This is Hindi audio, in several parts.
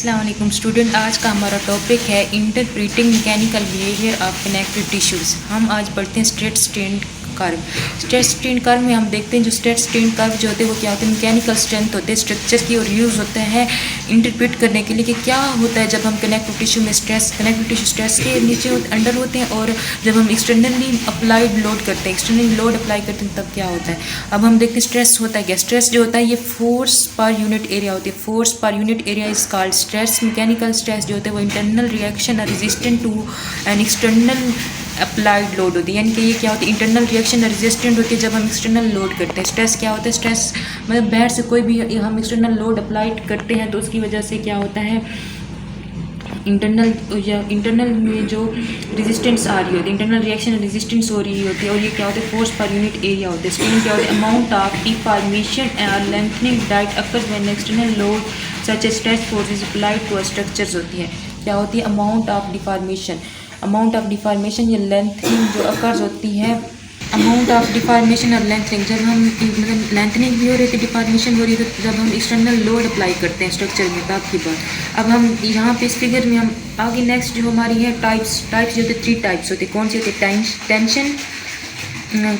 अस्सलाम वालेकुम स्टूडेंट। आज का हमारा टॉपिक है interpreting mechanical behaviour of connective tissues. हम आज पढ़ते हैं straight strain curve. Straight strain curve में हम देखते हैं जो स्ट्रेट स्ट्रेन कर्व जो होते हैं वो क्या होते हैं, मैकेनिकल स्ट्रेंथ होते हैं स्ट्रक्चर की, और यूज़ होता है इंटरप्रेट करने के लिए कि क्या होता है जब हम कनेक्टिव टिश्यू में कनेक्टिव टिश्यू स्ट्रेस के नीचे अंडर होते हैं, और जब हम एक्सटर्नली अप्लाइड लोड करते हैं, एक्सटर्नली लोड अप्लाई करते हैं तब क्या होता है। अब हम देखते हैं स्ट्रेस होता है क्या। स्ट्रेस जो होता है ये फोर्स पर यूनिट एरिया होती है। Force per unit area is called stress. Mechanical stress जो होता है वो इंटरनल रिएक्शन और resistant to an external applied load होती है, यानी कि ये क्या होती है, इंटरनल रिएक्शन रेजिस्टेंट होती है जब हम एक्सटर्नल लोड करते हैं। स्ट्रेस क्या होता है, स्ट्रेस मतलब बाहर से कोई भी हम एक्सटर्नल लोड अप्लाइड करते हैं तो उसकी वजह से क्या होता है, इंटरनल में जो रेजिस्टेंस आ रही होती है, इंटरनल रिएक्शन रेजिस्टेंस हो रही होती है, और ये क्या होता है, फोर्स पर यूनिट एरिया होता है। स्ट्रेन क्या होता है, अमाउंट ऑफ डिफॉर्मेशन और lengthening that occurs when external load such as stress force is applied to structures होती है। क्या होती है, amount of deformation. Amount of deformation या लेंथनिंग जो अकर्स होती है, अमाउंट ऑफ डिफॉर्मेशन और लेंथनिंग, जब हम मतलब लेंथनिंग भी हो रही थी, डिफॉर्मेशन हो रही थी जब हम एक्सटर्नल लोड अप्लाई करते हैं स्ट्रक्चर में, तब की बात। अब हम यहाँ पे इस फिगर में हम आगे नेक्स्ट जो हमारी है टाइप्स जो होते 3 टाइप्स होते हैं। कौन सी होती है, टेंशन,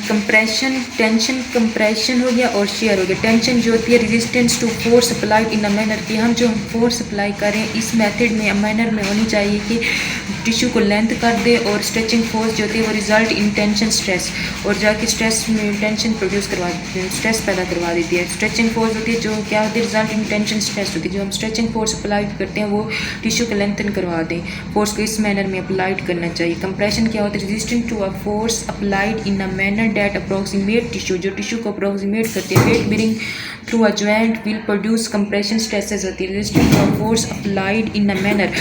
कंप्रेशन, टेंशन कंप्रेशन हो गया, और शेयर हो गया। टेंशन जो होती है resistance to force applied in a manner की, हम जो फोर्स अप्लाई करें इस मेथड में मैनर में होनी चाहिए कि टिश्यू को लेंथ कर दे, और स्ट्रेचिंग फोर्स जो होती है वो रिजल्ट इन टेंशन स्ट्रेस, और जाके स्ट्रेस में टेंशन प्रोड्यूस करवा स्ट्रेस पैदा करवा देती है। स्ट्रेचिंग फोर्स होती है जो क्या होती है, रिजल्ट इन टेंशन स्ट्रेस होती है। जो हम स्ट्रेचिंग फोर्स अप्लाई करते हैं वो टिश्यू को लेंथन करवा दें, फोर्स को इस मैनर में अप्लाइड करना चाहिए। कंप्रेशन क्या होता है, resistant to a force applied in a manner that approximate tissue, जो टिश्यू को अप्रोक्सीमेट करते हैं। Weight bearing through a joint will produce compression stresses होती है। Resistant to a force applied in a manner,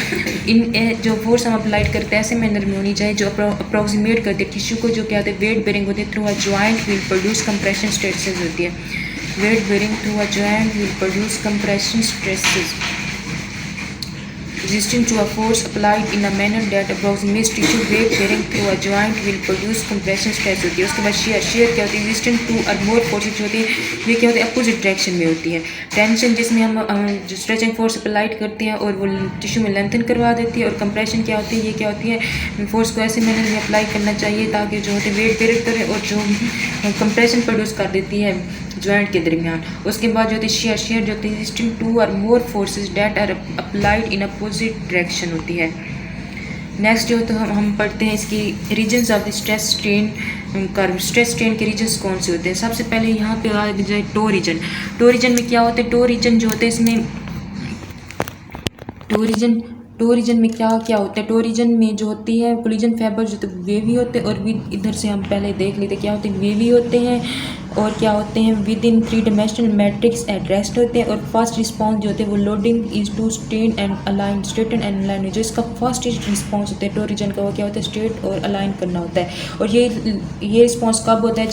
in जो फोर्स हम अप्लाइड करते हैं ऐसे मैनर में होनी चाहिए जो अप्रोक्सीमेट करते हैं टिश्यू को, जो क्या होते हैं वेट बेरिंग होती है। Through a joint will produce compression stresses होती है। Weight bearing through a joint will produce compression stresses, resisting to a force applied in a manner that approximates tissue weight bearing through a joint will produce compression stress होती है। उसके बाद शेयर क्या होती है, resistant to or more forces होती है, ये क्या होती है, अपोजिट डायरेक्शन में होती है। टेंशन जिसमें हम जो स्ट्रेचिंग फोर्स अप्लाइड करते हैं और वो टिश्यू में लेंथन करवा देती है। और कंप्रेशन क्या होती है, ये क्या होती है, फोर्स को ऐसे मैनर में अप्लाई करना चाहिए ताकि जो होते वेट बेर करे और जो कंप्रेशन प्रोड्यूस कर देती है जॉइंट के दरमियान। उसके बाद जो होती है शेयर जो होती है रेजिस्टेंट टू और more forces that are applied in opposite direction होती है। नेक्स्ट जो तो हम पढ़ते हैं इसकी reasons of the stress strain curve. Stress strain के रीजन्स कौन से होते हैं। सबसे पहले यहाँ पे आ जाए टो रीजन। टो रीजन में क्या होता है, टो रीजन जो होते हैं इसमें टो रीजन में क्या क्या होता है। टो रीजन में जो होती है कोलिजन फाइबर जो वेवी होते हैं, और विद इधर से हम पहले देख लेते क्या होते हैं, वेवी होते हैं, और क्या होते हैं within 3 dimensional matrix at rest होते हैं। और फर्स्ट रिस्पॉन्स जो होते हैं वो loading is to strain and align, straighten and align, जो इसका फर्स्ट रिस्पॉन्स होता है टो रीजन का, वो क्या होता है स्ट्रेट और अलाइन करना होता है। और ये रिस्पॉन्स कब होता है,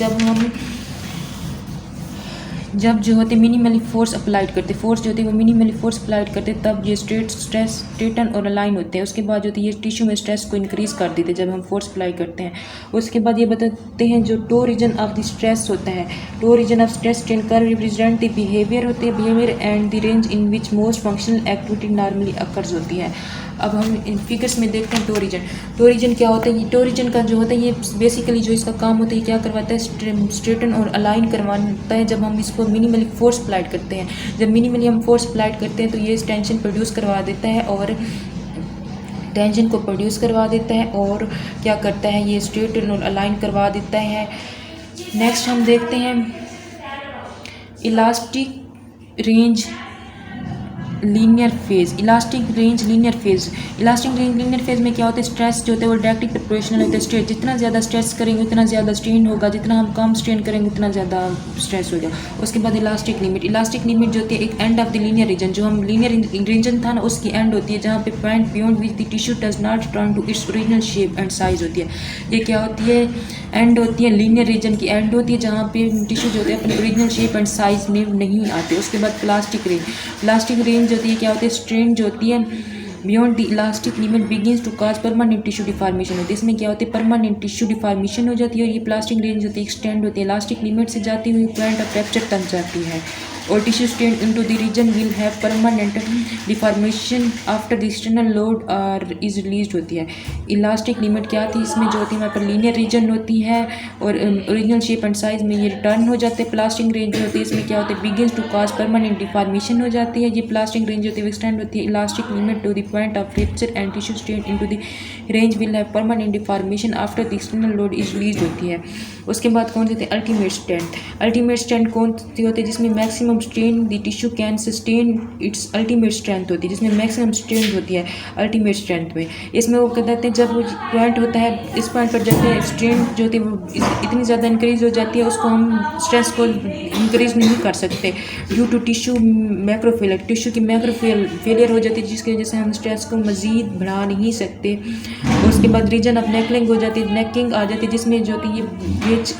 जब जो होते मिनिमली फोर्स अप्लाइड करते, फोर्स जो होती है वो मिनिमली फोर्स अप्लाइड करते, तब ये स्ट्रेटन और अलाइन होते हैं। उसके बाद जो होती है ये टिश्यू में स्ट्रेस को इंक्रीज कर देते हैं जब हम फोर्स अप्लाई करते हैं। उसके बाद ये बताते हैं जो toe region of the stress होता है। Toe region of stress strain curve represent the behaviour होते हैं, behaviour and the range in which most functional activity normally occurs होती है। अब हम इन फिगर्स में देखते हैं टो रीजन। टो रीजन क्या होता है, ये टो रीजन का जो होता है ये बेसिकली जो इसका काम होता है क्या करवाता है, स्ट्रेटन और अलाइन करवाता है जब हम इसको मिनिमली फोर्स अप्लाइड करते हैं। जब मिनिमली हम फोर्स अप्लाइड करते हैं तो ये टेंशन प्रोड्यूस करवा देता है, और टेंशन को प्रोड्यूस करवा देता है, और क्या करता है ये स्ट्रेटन और अलाइन करवा देता है। नेक्स्ट हम देखते हैं elastic range linear phase. Elastic range linear phase में क्या होता है, स्ट्रेस जो होता है वो डायरेक्टली प्रोपोर्शनल होता है स्ट्रेस। जितना ज़्यादा स्ट्रेस करेंगे उतना ज़्यादा स्ट्रेन होगा, जितना हम कम स्ट्रेन करेंगे उतना ज़्यादा स्ट्रेस होगा। उसके बाद इलास्टिक लिमिट जो होती है एक end of the linear region, जो हम लीनियर रीजन था ना उसकी एंड होती है, जहाँ पे point beyond which the tissue does not return to its original shape and size होती है। ये क्या होती है, एंड होती है लीनियर रीजन की एंड होती है जहाँ पे टिश्यू जो होते हैं अपने ओरिजिनल शेप एंड साइज में नहीं आते। उसके बाद प्लास्टिक रेंज जो होती है क्या होती है, स्ट्रेन जो होती है beyond the elastic limit begins to cause permanent tissue deformation होती है। इसमें क्या होती है, परमानेंट टिश्यू डिफॉर्मेशन हो जाती है, और ये प्लास्टिक रेंज होती है एक्सटेंड होती है, इलास्टिक लिमिट से जाती हुई पॉइंट ऑफ फ्रैक्चर तक जाती है। or tissue strain into the region will have permanent deformation after the external load is released होती है। इलास्टिक लिमिट क्या थी इसमें, जो होती है हमारे पास लीनियर रीजन होती है और ओरिजिनल शेप एंड साइज में ये रिटर्न हो जाते हैं। प्लास्टिक रेंज जो होती है इसमें क्या होता है, begins to cause permanent deformation हो जाती है। ये प्लास्टिक रेंज होती है एक्सटेंड होती है elastic limit to the point of fracture and tissue strain into the range will have permanent deformation after the external load is release होती है। उसके बाद कौन सी होती है, अल्टीमेट स्ट्रेंथ। अल्टीमेट स्ट्रेंथ कौन सी होती है, जिसमें maximum strain the tissue can sustain it's ultimate strength होती है, जिसमें मैक्सिमम स्ट्रेंथ होती है अल्टीमेट स्ट्रेंथ में। इसमें वो कहते हैं जब पॉइंट होता है इस पॉइंट पर जाते हैं स्ट्रेंथ जो होती है वो इतनी ज़्यादा इंक्रीज हो जाती है उसको हम स्ट्रेस को इंक्रीज नहीं कर सकते ड्यू टू टिश्यू मैक्रोफेलियर। टिश्यू की मैक्रोफेलियर हो जाती है जिसकी वजह से हम स्ट्रेस को मज़ीद बढ़ा नहीं सकते। उसके बाद रीजन ऑफ नेकलिंग हो जाती है, नेकिंग आ जाती है जिसमें जो होती है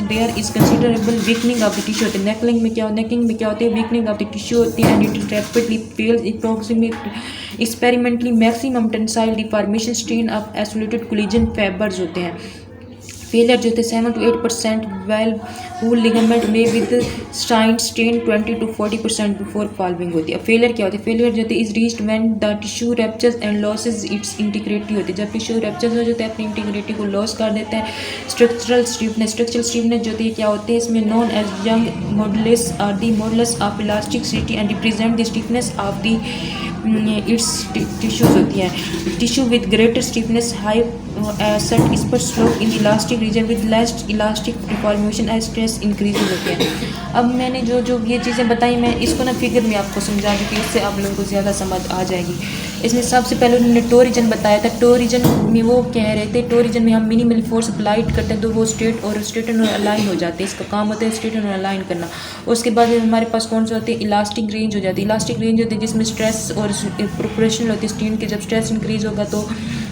there is considerable weakening of the tissue होती है। नेकलिंग में क्या नेकिंग में क्या होती है, वीकनिंग ऑफ द टिश्यू होती है and it rapidly fails approximate experimentally maximum tensile deformation strain of isolated collagen fibres होते हैं। फेलियर जो होते हैं 7 to 8% वेल वूल लिगामेंट में विद स्टाइन स्ट्रेन 20 to 40% बिफोर फॉलोइंग होती है। फेलियर क्या होती है, फेलियर जो होती है is reached when the tissue raptures and losses it's integrity होती है। जब टिश्यू रैप्चर्स हो जाते हैं अपनी इंटीग्रिटी को लॉस कर देते हैं। स्ट्रक्चरल स्टीफनेस जो होती है क्या होती है इसमें known as Young modulus are the modulus of elasticity and represent the stiffness of the its tissues होती है। Tissue with greater stiffness high set is per slope in elastic region with less elastic deformation as stress increases होते हैं। अब मैंने जो ये चीज़ें बताई मैं इसको ना फिगर में आपको समझा दी कि इससे आप लोगों को ज़्यादा समझ आ जाएगी। इसमें सबसे पहले उन्होंने टो रीजन बताया था। टो रीजन में वो कह रहे थे टो रीजन में हम मिनिमल फोर्स अप्लाइड करते हैं तो वो स्ट्रेटन और अलाइन हो जाते हैं। इसका काम होता है स्ट्रेटन और अलाइन करना। उसके बाद हमारे पास कौन सा होती है, इलास्टिक रेंज हो जाती है। इलास्टिक रेंज होती है जिसमें स्ट्रेस और प्रोपोर्शनल होती है स्ट्रेन के। जब स्ट्रेस इंक्रीज होगा तो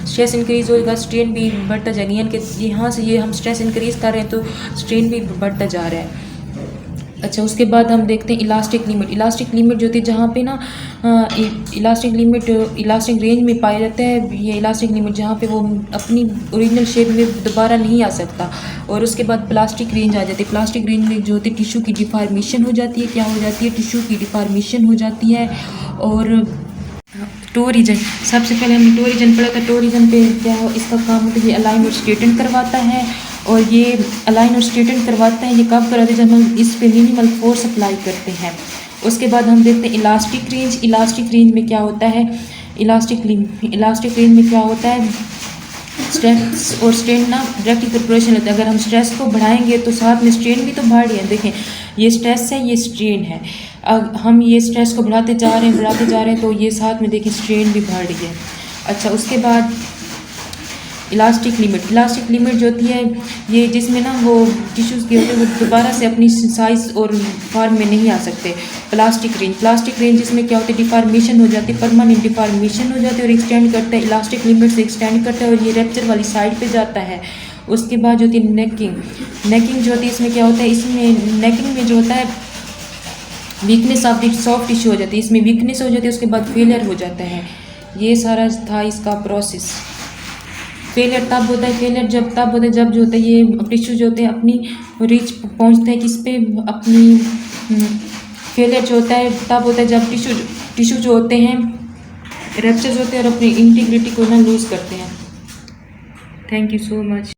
स्ट्रेस इंक्रीज होगा स्ट्रेन भी बढ़ता जाएगा, यानी कि यहाँ से ये हम स्ट्रेस इंक्रीज कर रहे हैं तो स्ट्रेन भी बढ़ता जा रहा है। अच्छा, उसके बाद हम देखते हैं इलास्टिक लिमिट। इलास्टिक लिमिट जो होती है जहाँ पे ना इलास्टिक लिमिट इलास्टिक रेंज में पाया जाता है। ये इलास्टिक लिमिट जहाँ पे वो अपनी ओरिजिनल शेप में दोबारा नहीं आ सकता। और उसके बाद प्लास्टिक रेंज आ जाती है। प्लास्टिक रेंज में जो होती है टिश्यू की डिफॉर्मेशन हो जाती है। क्या हो जाती है, टिश्यू की डिफॉर्मेशन हो जाती है। और टो रीजन, सबसे पहले हमने टो रीजन पढ़ा था। टो रीजन पे क्या हो, इसका काम होता है ये अलाइन और स्ट्रेटन करवाता है। और ये अलाइन और स्ट्रेटन करवाता है, ये कब कराते हैं, जब हम इस पे मिनिमल फोर्स अप्लाई करते हैं। उसके बाद हम देखते हैं इलास्टिक रेंज। इलास्टिक रेंज में क्या होता है, इलास्टिक रेंज में क्या होता है, स्ट्रेस और स्ट्रेन ना डायरेक्ट प्रोपोर्शनल होता है। अगर हम स्ट्रेस को बढ़ाएंगे तो साथ में स्ट्रेन भी तो बढ़ रही है। देखें ये स्ट्रेस है, ये स्ट्रेन है। अब हम ये स्ट्रेस को बढ़ाते जा रहे हैं तो ये साथ में देखिए स्ट्रेन भी बढ़ रही है। अच्छा, उसके बाद इलास्टिक लिमिट जो होती है ये जिसमें ना वो टिश्यूज़ के होते हैं वो दोबारा से अपनी साइज़ और फॉर्म में नहीं आ सकते। प्लास्टिक रेंज जिसमें क्या होती है, डिफॉर्मेशन हो जाती है, परमानेंट डिफॉर्मेशन हो जाती है और एक्सटेंड करता है। इलास्टिक लिमिट से एक्सटेंड करता है और ये रैप्चर वाली साइड पे जाता है। उसके बाद जो होती है नेकिंग जो होती है, इसमें क्या होता है, इसमें नेकिंग में जो होता है weakness of the soft tissue हो जाती है। इसमें वीकनेस हो जाती है, उसके बाद फेलियर हो जाता है। ये सारा था इसका प्रोसेस। फेलियर तब होता है जब जो होता है ये टिश्यू जो होते हैं अपनी रीच पहुंचते हैं किस पे, अपनी फेलियर जो होता है तब होता है जब टिश्यू जो होते हैं रैप्चर्स होते हैं और अपनी इंटीग्रिटी को ना लूज़ करते हैं। Thank you so much.